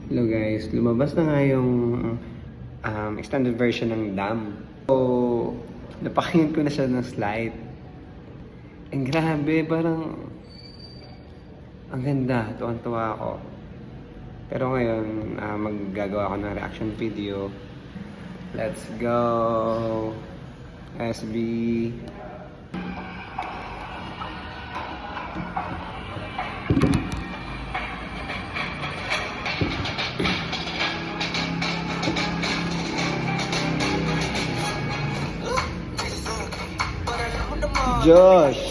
Hello guys, lumabas na nga yung extended version ng Dam. So, napakinggan ko na siya ng slight. Ang grabe, parang ang ganda, tuwang-tuwa ako. Pero ngayon, maggagawa ako ng reaction video. Let's go! SB! Josh!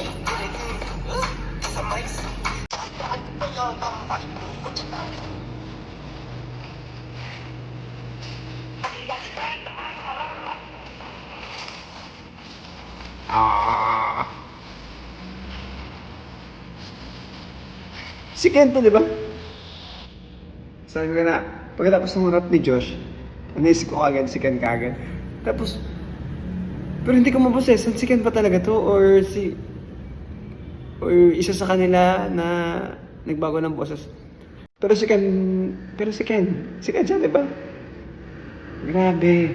Ah! Si Kento, di ba? Sabi ko na, pagkatapos ng rap ni Josh, naisip ko agad si Ken kagad. Tapos, pero hindi ko maboses, si Ken pa talaga to or isa sa kanila na nagbago ng boses. Pero si Ken siya, di ba? Grabe.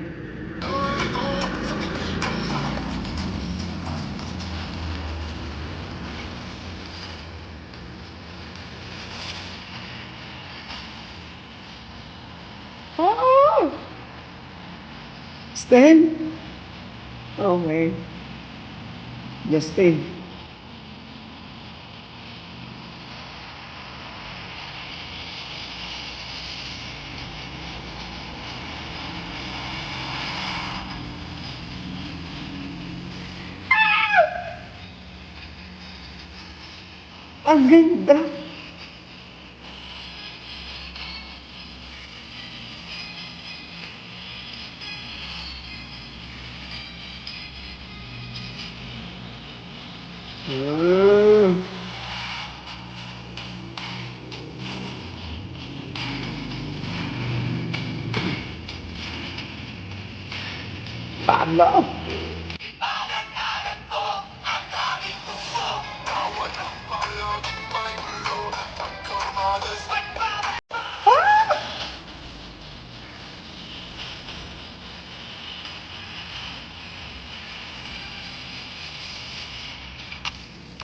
Oh! Stan? Okay. Justin. Ang ganda! Mm. Pablo!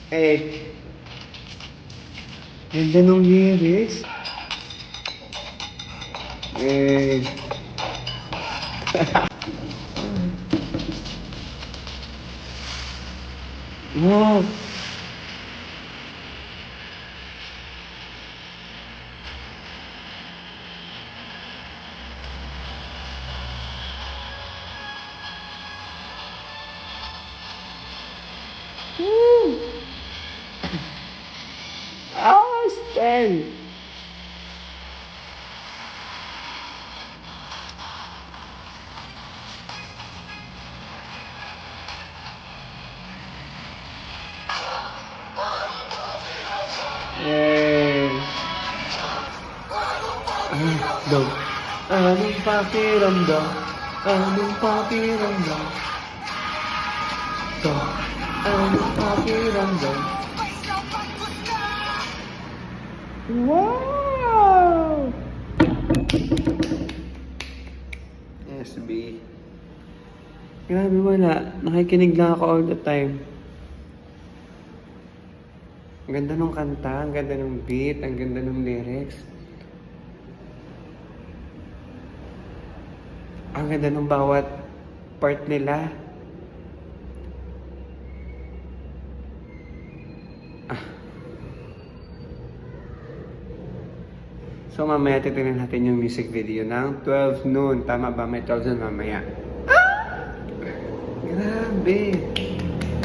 Eh, ganda nung lyrics. Eh, wow. Woo! Ah, Stan! Eh, dog. Anong pakiramdam? Anong pakiramdam? Dog. Anong pakiramdam? Wow! SB. Grabe, wala. Nakikinig lang ako all the time. Ang ganda ng kanta, ang ganda ng beat, ang ganda ng lyrics. Ang ganda ng bawat part nila. So mamaya titignan natin yung music video ng 12 noon. Tama ba? May 12 noon mamaya. Grabe!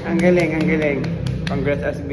Ang galing, ang galing. Congrats SB!